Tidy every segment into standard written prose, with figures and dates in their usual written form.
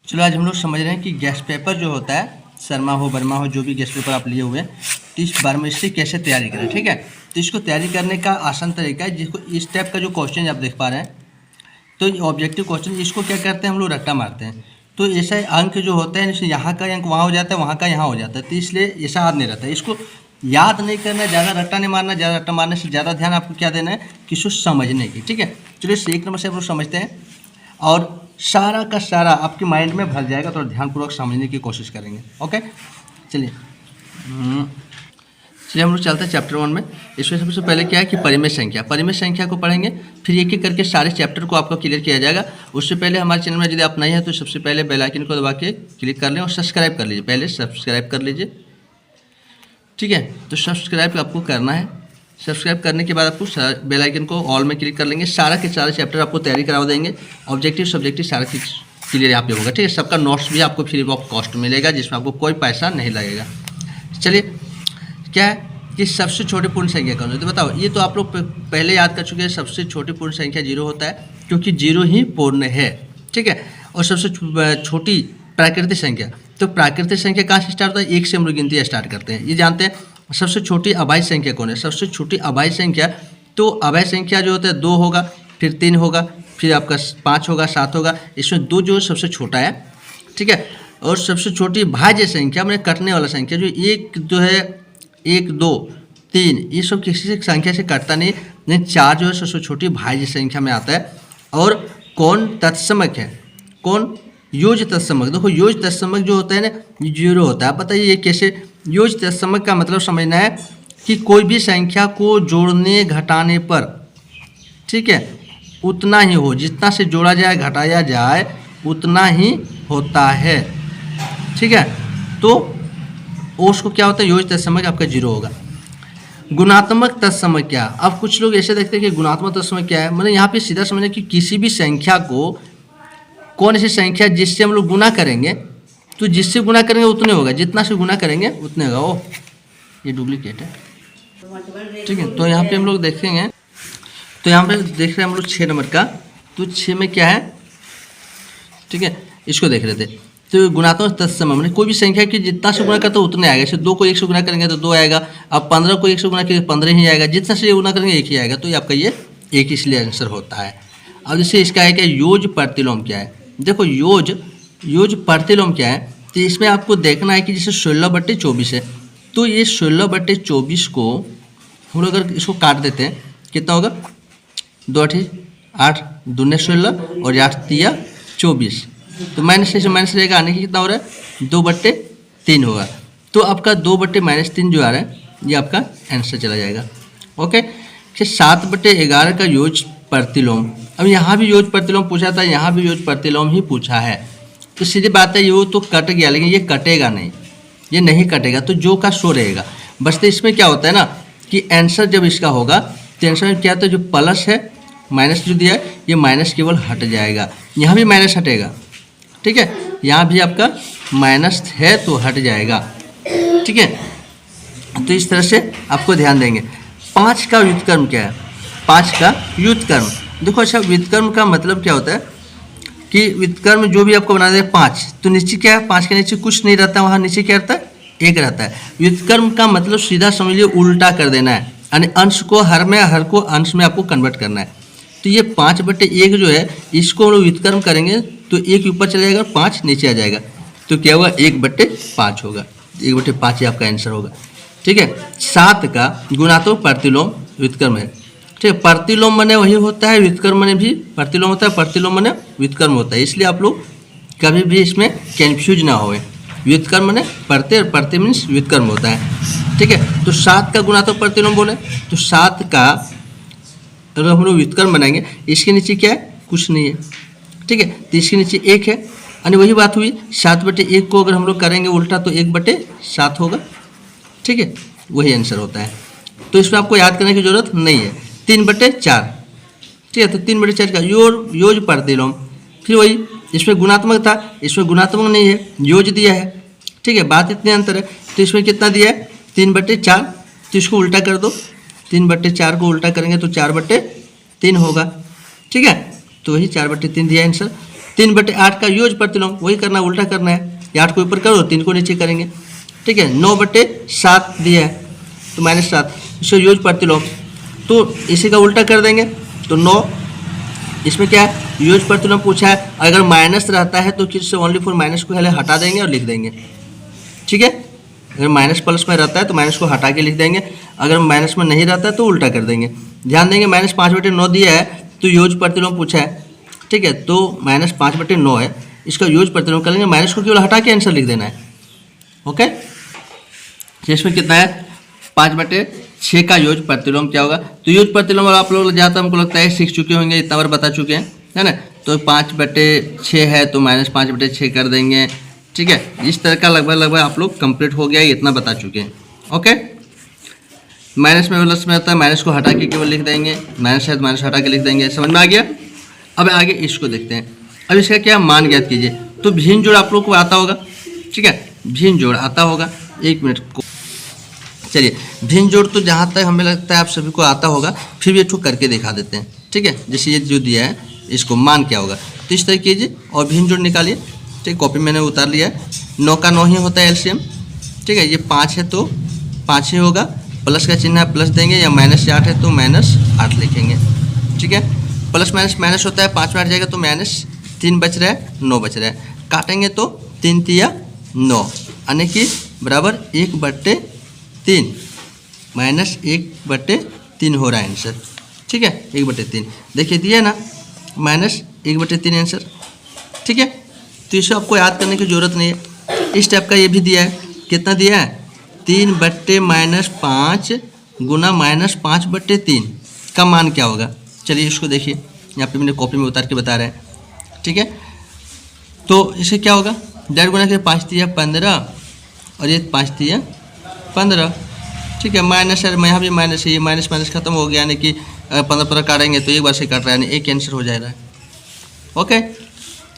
चलो आज हम लोग समझ रहे हैं कि गैस पेपर जो होता है, शर्मा हो वर्मा हो, जो भी गैस पेपर आप लिए हुए हैं, तो इस बारे में इससे कैसे तैयारी करें। ठीक है, तो इसको तैयारी करने का आसान तरीका है, जिसको इस टाइप का जो क्वेश्चन आप देख पा रहे हैं, तो ऑब्जेक्टिव क्वेश्चन, इसको क्या करते हैं हम लोग रट्टा मारते हैं। तो ऐसा अंक जो होता है, जैसे यहाँ का अंक वहाँ हो जाता है, वहाँ का यहाँ हो जाता है, तो इसलिए ऐसा याद नहीं रहता है। इसको याद नहीं करना, ज़्यादा रट्टा नहीं मारना, ज़्यादा रट्टा मारने से ज़्यादा ध्यान आपको क्या देना है कि इसको समझने की। ठीक है, चलिए एक नंबर से आप लोग समझते हैं और सारा का सारा आपके माइंड में भर जाएगा, तो ध्यानपूर्वक समझने की कोशिश करेंगे। ओके, चलिए हम लोग चलते हैं चैप्टर 1 में। इसमें सबसे पहले क्या है कि परिमेय संख्या को पढ़ेंगे, फिर एक एक करके सारे चैप्टर को आपको क्लियर किया जाएगा। उससे पहले हमारे चैनल में यदि आप नए हैं तो सबसे पहले बेल आइकन को दबा के क्लिक कर लें और सब्सक्राइब कर लीजिए। पहले सब्सक्राइब कर लीजिए, ठीक है। तो सब्सक्राइब आपको करना है। सब्सक्राइब करने के बाद आपको बेल आइकन को ऑल में क्लिक कर लेंगे। सारा के सारे चैप्टर आपको तैयारी करा देंगे, ऑब्जेक्टिव सब्जेक्टिव सारा क्लियर यहाँ पे होगा। ठीक है, सबका नोट्स भी आपको फ्री ऑफ कॉस्ट मिलेगा, जिसमें आपको कोई पैसा नहीं लगेगा। चलिए, क्या है कि सबसे छोटी पूर्ण संख्या कौन है, तो बताओ। ये तो आप लोग पहले याद कर चुके हैं, सबसे छोटी पूर्ण संख्या 0 होता है, क्योंकि 0 ही पूर्ण है। ठीक है, और सबसे छोटी प्राकृतिक संख्या, तो प्राकृतिक संख्या कहाँ से स्टार्ट होता है, 1 से हम लोग गिनती स्टार्ट करते हैं, ये जानते हैं। सबसे छोटी अभाज्य संख्या कौन है, सबसे छोटी अभाज्य संख्या, तो अभाज्य संख्या जो होता है 2 होगा, फिर 3 होगा, फिर आपका 5 होगा, 7 होगा। इसमें 2 जो सबसे छोटा है। ठीक है, और सबसे छोटी भाज्य संख्या मैंने कटने वाला संख्या, जो 1 जो है 1 2 3, ये सब किसी से संख्या से कटता नहीं। 4 जो है सबसे छोटी भाज्य संख्या में आता है। और कौन तत्समक है, कौन योज तत्समक। देखो योज तत्समक जो होता है ना, 0 होता है। आप बताइए ये कैसे। योज तत्समक का मतलब समझना है कि कोई भी संख्या को जोड़ने घटाने पर, ठीक है, उतना ही हो, जितना से जोड़ा जाए घटाया जाए उतना ही होता है। ठीक है, तो उसको क्या होता है, योज तत्समक आपका 0 होगा। गुणात्मक तत्समक क्या। अब कुछ लोग ऐसे देखते हैं कि गुणात्मक तत्समक क्या है, मतलब यहाँ पे सीधा समझना कि किसी भी संख्या को, कौन ऐसी संख्या जिससे हम लोग गुना करेंगे, तो जिससे गुना करेंगे उतने होगा, जितना से गुना करेंगे उतने होगा। ओ ये डुप्लीकेट है। ठीक है, तो यहाँ पे हम लोग देखेंगे, तो यहाँ पे देख रहे हैं हम लोग 6 नंबर का। तो 6 में क्या है, ठीक है, इसको देख रहे थे। तो गुणात्मक तत्समक मतलब कोई भी संख्या की जितना से गुना करते उतने आएगा। जैसे 2 को 1 से गुना करेंगे तो 2 आएगा। अब 15 को 1 से गुना करेंगे 15 ही आएगा, जितना से गुना करेंगे 1 ही आएगा। तो ये आपका ये 1 इसलिए आंसर होता है। अब जैसे इसका है क्या, योज प्रतिलोम क्या है। देखो योज प्रतिलोम क्या है, तो इसमें आपको देखना है कि जैसे 16/24 है, तो ये 16/24 को हम लोग अगर इसको काट देते हैं, कितना होगा, 2 8 दूने 16 और 8 3 24, तो माइनस से माइनस रहेगा, आने की कितना हो रहा है, 2/3 होगा। तो आपका 2/-3 जो आ रहा है, ये आपका आंसर चला जाएगा। ओके, फिर 7/11 का योज प्रतिलोम। अब यहाँ भी योज प्रतिलोम पूछा था, यहाँ भी योज प्रतिलोम ही पूछा है, तो सीधी बात है ये तो कट गया, लेकिन ये कटेगा नहीं, ये नहीं कटेगा, तो जो का सो रहेगा। बस तो इसमें क्या होता है ना कि आंसर जब इसका होगा तो आंसर में क्या होता है, जो प्लस है माइनस जो दिया है, ये माइनस केवल हट जाएगा। यहाँ भी माइनस हटेगा, ठीक है, यहाँ भी आपका माइनस है तो हट जाएगा। ठीक है, तो इस तरह से आपको ध्यान देंगे। 5 का व्युत्क्रम क्या है, 5 का व्युत्क्रम। देखो अच्छा, व्युत्क्रम का मतलब क्या होता है कि व्युत्क्रम जो भी आपको बना दे 5, तो नीचे क्या है, 5 के नीचे कुछ नहीं रहता, वहाँ नीचे क्या रहता है, 1 रहता है। व्युत्क्रम का मतलब सीधा समझिए उल्टा कर देना है, यानी अंश को हर में, हर को अंश में आपको कन्वर्ट करना है। तो ये 5/1 जो है, इसको हम लोग व्युत्क्रम करेंगे तो 1 ऊपर चला जाएगा, 5 नीचे आ जाएगा, तो क्या होगा, 1/5 होगा। 1/5 ही आपका आंसर होगा। ठीक है, 7 का गुणात्मक प्रतिलोम व्युत्क्रम है। ठीक है, प्रतिलोम मने वही होता है, व्युत्क्रम मने भी प्रतिलोम होता है, प्रतिलोम मने व्युत्क्रम होता है, इसलिए आप लोग कभी भी इसमें कंफ्यूज ना होए। व्युत्क्रम मने प्रति, और प्रति मीन्स व्युत्क्रम होता है। ठीक है, तो 7 का गुणात्मक प्रतिलोम बोले तो 7 का अगर हम लोग व्युत्क्रम बनाएंगे, इसके नीचे क्या है, कुछ नहीं है। ठीक है, तो इसके नीचे 1 है, यानी वही बात हुई, 7/1 को अगर हम लोग करेंगे उल्टा तो 1/7 होगा। ठीक है, वही आंसर होता है, तो इसमें आपको याद करने की जरूरत नहीं है। 3/4, ठीक है, तो 3/4 का योज प्रतिलोम। फिर वही, इसमें गुणात्मक था, इसमें गुणात्मक नहीं है, योज दिया है। ठीक है, बात इतने अंतर है, तो इसमें कितना दिया है, 3/4, तो इसको उल्टा कर दो, 3/4 को उल्टा करेंगे तो 4/3 होगा। ठीक है, तो वही 4/3 दिया आंसर। 3/8 का योग प्रतिलोम, वही करना, उल्टा करना है। 8 को ऊपर करो, 3 को नीचे करेंगे, ठीक है। 9/7 दिया है तो -7, इसका योग प्रतिलोम, तो इसी का उल्टा कर देंगे तो 9। इसमें क्या है, योग प्रतिलोम पूछा है, अगर माइनस रहता है तो किससे ओनली फॉर माइनस को पहले हटा देंगे और लिख देंगे, ठीक है। अगर माइनस प्लस में रहता है तो माइनस को हटा के लिख देंगे, अगर माइनस में नहीं रहता है तो उल्टा कर देंगे। ध्यान देंगे -5/9 दिया है तो योग प्रतिलोम पूछा है, ठीक है, तो -5/9 है, इसका योग प्रतिलोम कर लेंगे, माइनस को केवल हटा के आंसर लिख देना है, ओके। इसमें कितना है, 5/6 का योग प्रतिलोम क्या होगा, तो योग प्रतिलोम आप लोग ज़्यादा हमको लगता है सीख चुके होंगे, इतना बार बता चुके हैं, है ना। तो 5/6 है तो -5/6 कर देंगे, ठीक है। इस तरह का लगभग आप लोग कंप्लीट हो गया, इतना बता चुके हैं, ओके। माइनस में प्लस में होता है, माइनस को हटा के केवल लिख देंगे, माइनस है तो माइनस हटा के लिख देंगे, समझ में आ गया। अब आगे इसको देखते हैं। अब इसका क्या मान ज्ञात कीजिए, तो भिन्न जोड़ आप लोग को आता होगा, ठीक है, भिन्न जोड़ आता होगा। 1 मिनट को चलिए, भिन्न जोड़ तो जहाँ तक हमें लगता है आप सभी को आता होगा, फिर भी इसको करके दिखा देते हैं, ठीक है। जैसे ये जो दिया है इसको मान क्या होगा, तो इस तरह कीजिए और भिन्न जोड़ निकालिए, ठीक। कॉपी मैंने उतार लिया है, 9 का 9 ही होता है एलसीएम, ठीक है। ये 5 है तो 5 ही होगा, प्लस का चिन्ह है प्लस देंगे, या -8 है तो -8 लिखेंगे, ठीक है। प्लस माइनस माइनस होता है, 5 में 8 जाएगा तो -3 बच रहा है, 9 बच रहा है, काटेंगे तो 3 तिया 9, यानी कि बराबर 1/3 -1/3 हो रहा है आंसर, ठीक है। 1/3 देखिए दिया ना, -1/3 आंसर, ठीक है। तो इसे आपको याद करने की जरूरत नहीं है। इस टाइप का ये भी दिया है, कितना दिया है, 3/-5 गुना -5/3 का मान क्या होगा। चलिए इसको देखिए, यहाँ पे मैंने कॉपी में उतार के बता रहे हैं, ठीक है। तो इसे क्या होगा, 1.5 गुना के 5 तिया 15 और ये 5 तिया 15, ठीक है। माइनस है, यहाँ भी माइनस है, ये माइनस माइनस खत्म हो गया, यानी कि 15 काटेंगे तो एक बार से काट रहा है, यानी एक आंसर हो जाएगा, ओके,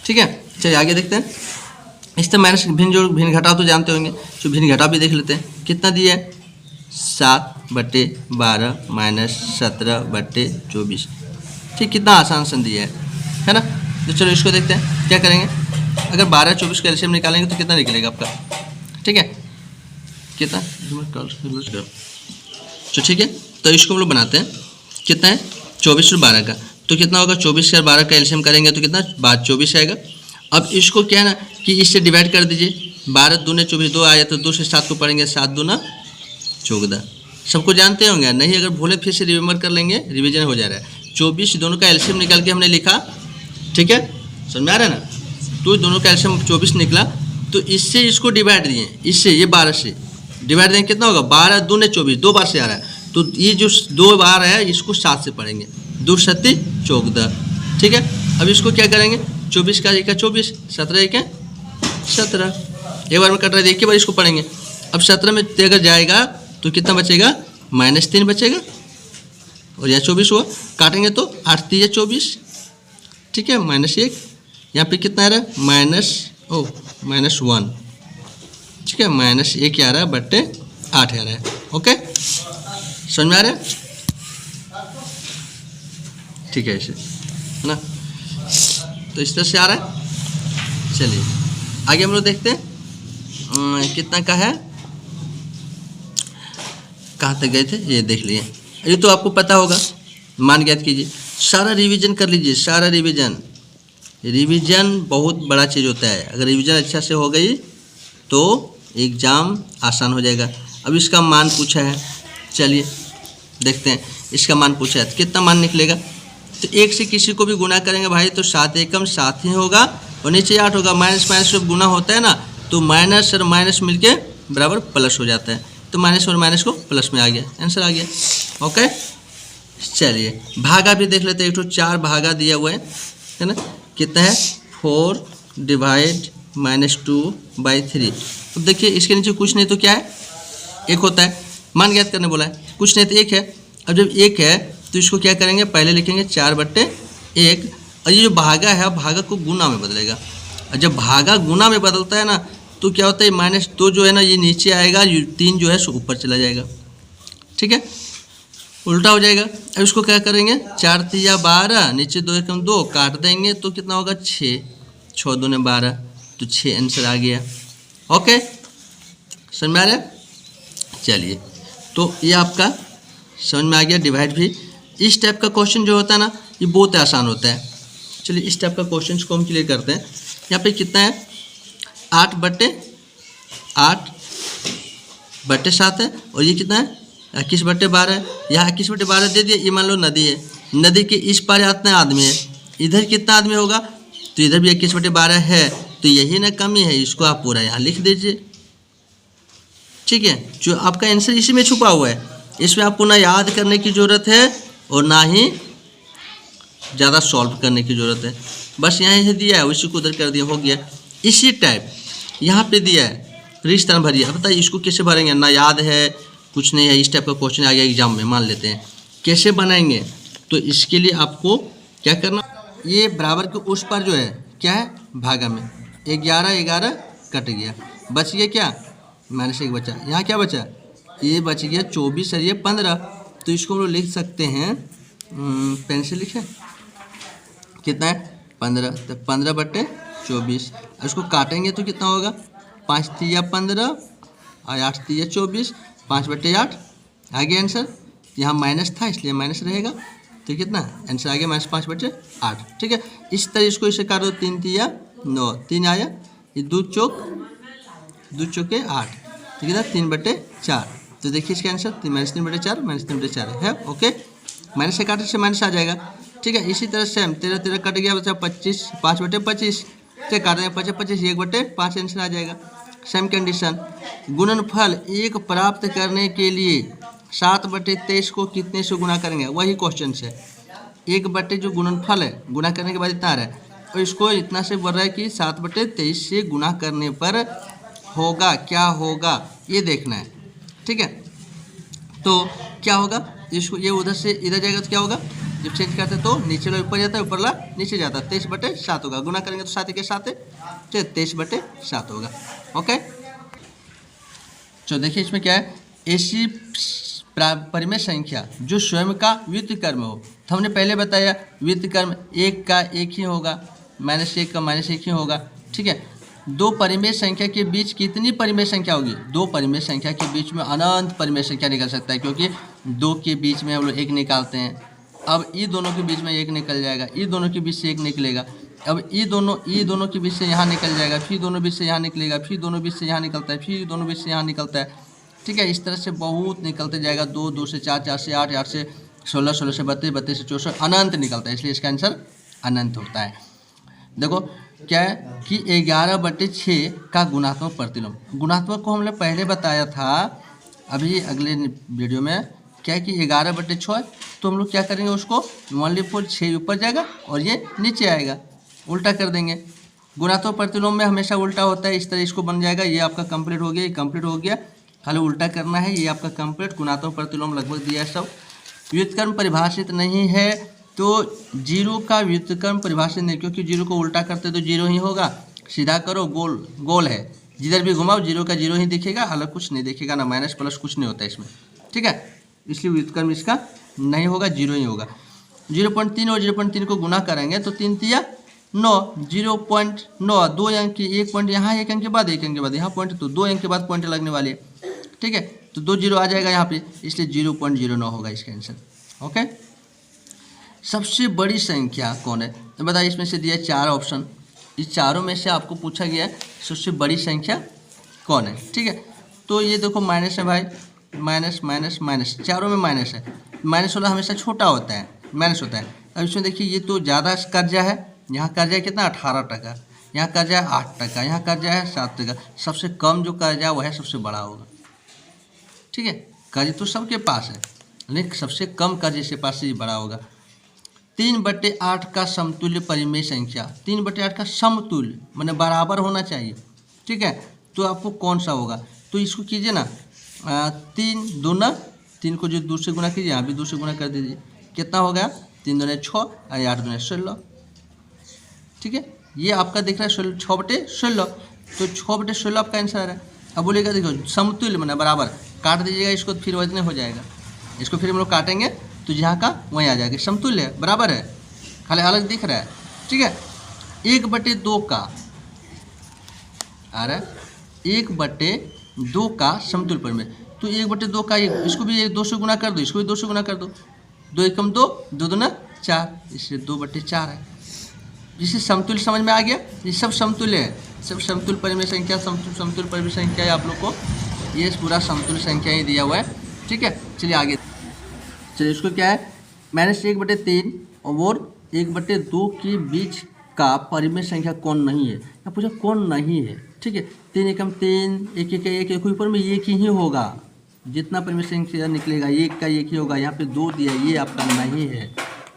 ठीक है। चलिए आगे देखते हैं। इस तरह माइनस भिन्न जोड़ भिन्न घटाव तो जानते होंगे, तो भिन्न घटाव भी देख लेते हैं। कितना दिया है, 7/12 -17/24, ठीक। कितना आसान सन दिया है ना। तो चलो इसको देखते हैं क्या करेंगे। अगर 12-24 का एलसीएम निकालेंगे तो कितना निकलेगा आपका, ठीक है, कितना, तो ठीक है। तो इसको हम लोग बनाते हैं, कितना है, 24 और 12 का, तो कितना होगा, 24 और 12 का एलसीएम करेंगे तो कितना, 24 आएगा। अब इसको क्या है ना कि इससे डिवाइड कर दीजिए, 12 दूने 24, 2 आया तो 2 से 7 को पढ़ेंगे, 7 दूना 14, सबको जानते होंगे, नहीं अगर भूले फिर से रिमेंबर कर लेंगे, रिवीजन हो जा रहा है। 24 दोनों का एलसीएम निकाल के हमने लिखा, ठीक है, समझ में आ रहा है ना। तो दोनों का एलसीएम 24 निकला, तो इससे इसको डिवाइड दिए, इससे ये 12 से डिवाइड देंगे, कितना होगा, 12 दूने 24, 2 बार से आ रहा है, तो ये जो 2 बार है इसको 7 से पढ़ेंगे, 2 7 14, ठीक है। अब इसको क्या करेंगे, 24 का 1 24, 17 1 17, एक बार में कट रहा है, एक ही बार इसको पढ़ेंगे। अब 17 में अगर जाएगा तो कितना बचेगा, -3 बचेगा, और यह 24 हुआ, काटेंगे तो 8 3 24, ठीक है, -1, यहाँ पे कितना आ रहा है, -1, ठीक है, -1 आ रहा है बट्टे 8 आ रहा है, ओके, समझ में आ रहा है, ठीक है, ऐसे है ना। तो इस तरह से आ रहा है। चलिए आगे हम लोग देखते हैं कितना का है, कहाँ तक गए थे, ये देख लिए, ये तो आपको पता होगा, मान ज्ञात कीजिए, सारा रिवीजन कर लीजिए, सारा रिवीजन बहुत बड़ा चीज़ होता है, अगर रिवीजन अच्छा से हो गई तो एग्ज़ाम आसान हो जाएगा। अब इसका मान पूछा है, चलिए देखते हैं, इसका मान पूछा है, कितना मान निकलेगा, तो 1 से किसी को भी गुना करेंगे भाई तो 7 एकम 7 ही होगा, और नीचे 8 होगा, माइनस माइनस जब गुना होता है ना तो माइनस और माइनस मिलके बराबर प्लस हो जाता है, तो माइनस और माइनस को प्लस में आ गया, आंसर आ गया, ओके। चलिए भागा भी देख लेते हैं, एक तो 4 भागा दिया हुआ है ना, कितना है, 4 डिवाइड -2/3। अब देखिए इसके नीचे कुछ नहीं तो क्या है, 1 होता है, मान ज्ञात करने बोला है, कुछ नहीं तो 1 है। अब जब 1 है तो इसको क्या करेंगे, पहले लिखेंगे 4/1, और ये जो भागा है भागा को गुना में बदलेगा, और जब भागा गुना में बदलता है ना तो क्या होता है, -2 जो है ना ये नीचे आएगा, 3 जो है सो ऊपर चला जाएगा, ठीक है, उल्टा हो जाएगा। अब इसको क्या करेंगे, 4 3 12, नीचे 2 एकम 2, काट देंगे तो कितना होगा, 6, 6 दूने 12, तो 6 आंसर आ गया। ओके, समझ में आ रहा है? चलिए, तो ये आपका समझ में आ गया डिवाइड भी। इस टाइप का क्वेश्चन जो होता है ना, ये बहुत आसान होता है। चलिए इस टाइप का क्वेश्चन को हम क्लियर करते हैं। यहाँ पे कितना है, 8/7 है, और ये कितना है, 21/12 है। यहाँ 21/12 दे दिया, ये मान लो नदी है, नदी के इस पार कितना आदमी है, इधर कितना आदमी होगा, तो इधर भी 21/12 है, तो यही ना कमी है, इसको आप पूरा यहाँ लिख दीजिए। ठीक है, जो आपका आंसर इसी में छुपा हुआ है, इसमें आपको ना याद करने की ज़रूरत है और ना ही ज़्यादा सॉल्व करने की ज़रूरत है। बस यहाँ ही दिया है, उसी को उधर कर दिया, हो गया। इसी टाइप यहाँ पे दिया है, रिश्ता भरिए। अब बताइए इसको कैसे भरेंगे, ना याद है, कुछ नहीं है, इस टाइप का क्वेश्चन आ गया एग्जाम में, मान लेते हैं, कैसे बनाएंगे? तो इसके लिए आपको क्या करना, ये बराबर के उस पर जो है क्या है, भागा में 11 कट गया, बच गया क्या, -1 बचा। यहाँ क्या बचा, ये बच गया 24 और ये 15, तो इसको हम लोग लिख सकते हैं, पेन से लिखे, कितना है 15, तो 15/24। इसको काटेंगे तो कितना होगा, 5 तिया 15 और 8 तिया 24, 5/8 आ गया आंसर। यहाँ माइनस था इसलिए माइनस रहेगा, तो कितना आंसर आ गया -5/8। ठीक है, इस तरह इसको इसे काट दो, 3 तिया 9, 3 आया, ये 2 चौके 8, तो कितना 3/4। तो देखिए इसका आंसर -3/4 -3/4 है। ओके, माइनस से काटने से माइनस आ जाएगा। ठीक है, इसी तरह सेम 13 कट गया, बचा 25, 5/25, ठीक काट देंगे 25, 1/5 आंसर आ जाएगा। सेम कंडीशन, गुणनफल 1 प्राप्त करने के लिए 7/23 को कितने से गुना करेंगे, वही क्वेश्चन है। 1 जो गुणनफल है, गुना करने के बाद इतना आ रहा है, और इसको इतना से बोल रहा है कि 7/23 से गुना करने पर होगा, क्या होगा ये देखना है। ठीक है, तो क्या होगा, इसको ये उधर से इधर जाएगा तो क्या होगा, जब चेंज करते तो नीचे वाला ऊपर जाता है, ऊपर वाला नीचे जाता है, 23/7 होगा। गुना करेंगे तो 7 के 7 है, तो 23/7 होगा। ओके, तो देखिए इसमें क्या है, ऐसी परिमेय संख्या जो स्वयं का व्युत्क्रम हो, तो हमने पहले बताया व्युत्क्रम 1 का 1 ही होगा, -1 का -1 ही होगा। ठीक है, 2 परिमेय संख्या के बीच कितनी परिमेय संख्या होगी, 2 परिमेय संख्या के बीच में अनंत परिमेय संख्या निकल सकता है, क्योंकि 2 के बीच में हम लोग 1 निकालते हैं। अब ये दोनों के बीच में 1 निकल जाएगा, ये दोनों के बीच से 1 निकलेगा, अब ये दोनों के बीच से यहाँ निकल जाएगा, फिर दोनों बीच से यहाँ निकलेगा, फिर दोनों बीच से यहाँ निकलता है, फिर दोनों बीच से यहाँ निकलता है। ठीक है, इस तरह से बहुत निकलते जाएगा, 2, 2 से 4, 4 से 8, 8 से 16, 16 से 32, 32 से 64, अनंत निकलता है, इसलिए इसका आंसर अनंत होता है। देखो क्या है कि 11/6 का गुणात्मक प्रतिलोम, गुणात्मक को हमने पहले बताया था, अभी अगले वीडियो में क्या है कि 11/6 है, तो हम लोग क्या करेंगे, उसको 1/4 6 ऊपर जाएगा और ये नीचे आएगा, उल्टा कर देंगे। गुणात्मक प्रतिलोम में हमेशा उल्टा होता है, इस तरह इसको बन जाएगा। ये आपका कंप्लीट हो गया, ये कंप्लीट हो गया, खाली उल्टा करना है, ये आपका कंप्लीट गुणात्मक प्रतिलोम लगभग दिया है सब। व्युत्क्रम परिभाषित नहीं है, तो 0 का व्युत्क्रम परिभाषित नहीं, क्योंकि 0 को उल्टा करते तो 0 ही होगा। सीधा करो, गोल है, जिधर भी घुमाओ 0 का 0 ही दिखेगा, अलग कुछ नहीं दिखेगा, ना माइनस प्लस कुछ नहीं होता इसमें। ठीक है, इसलिए व्युत्क्रम इसका नहीं होगा, 0 ही होगा। 0.3 और 0.3 को गुना करेंगे तो 3 तिया 9, 0.9, 2 अंक की, 1 पॉइंट यहाँ, 1 अंक के बाद 1 अंक के बाद यहाँ पॉइंट, तो 2 अंक के बाद पॉइंट लगने वाली है। ठीक है, तो 2 0 आ जाएगा यहाँ पे, इसलिए 0.09 होगा इसका आंसर। ओके, सबसे बड़ी संख्या कौन है, तो बताइए, इसमें से दिया 4 ऑप्शन, इस चारों में से आपको पूछा गया है सबसे बड़ी संख्या कौन है। ठीक है, तो ये देखो माइनस है भाई, माइनस माइनस माइनस, चारों में माइनस है, माइनस वाला हमेशा छोटा होता है, माइनस होता है। अब इसमें देखिए ये तो ज़्यादा कर्जा है, यहाँ कर्जा है कितना 18 टका, यहाँ कर्जा है 8 टका, यहाँ कर्जा है 7 टका, सबसे कम जो कर्जा है वह है सबसे बड़ा होगा। ठीक है, कर्ज तो सबके पास है, लेकिन सबसे कम कर्ज इसके पास से बड़ा होगा। 3/8 का समतुल्य परिमेय संख्या, 3/8 का समतुल्य माने बराबर होना चाहिए। ठीक है, तो आपको कौन सा होगा, तो इसको कीजिए ना, 3 दूना 3 को जो 2 से गुना कीजिए, यहाँ भी 2 से गुना कर दीजिए, कितना हो गया 3 दूने 6 और 8 दूने 16। ठीक है, ये आपका दिख रहा है 6/16, तो 6/16 आपका आंसर आ रहा है। अब बोलेगा देखो समतुल्य माने बराबर, काट दीजिएगा इसको, फिर वजन हो जाएगा, इसको फिर हम लोग काटेंगे तो जहाँ का वहीं आ जाएगा, समतुल्य है, बराबर है, खाली अलग दिख रहा है। ठीक है, 1/2 का आ रहा है 1/2 का समतुल्य परिमेय। तो 1/2 का इसको भी 2 से गुना कर दो, इसको भी 2 से गुना कर दो। 2 एकम 2, 2 दूना 4, इससे 2/4 है। जिसे समतुल्य समझ में आ गया। ये सब समतुल्य है, सब समतुल्य परिमेय संख्या, समतुल्य परिमेय संख्या है आप लोग को। ये पूरा समतुल्य संख्या ही दिया हुआ है। ठीक है, चलिए आगे। चलिए इसको क्या है, -1/3 और 1/2 के बीच का परिमेय संख्या कौन नहीं है। या पूछा कौन नहीं है। ठीक है, 3 एकम 3, 1 1 1 1 ऊपर में 1 ही होगा। जितना परिमेय संख्या निकलेगा 1 का 1 ही होगा। यहाँ पे 2 दिया, ये आपका नहीं है।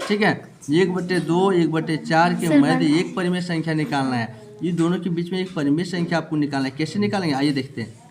ठीक है, 1/2 1/4 के मध्य एक परिमेय संख्या निकालना है। ये दोनों के बीच में एक परिमेय संख्या आपको निकालना है। कैसे निकालेंगे आइए देखते हैं।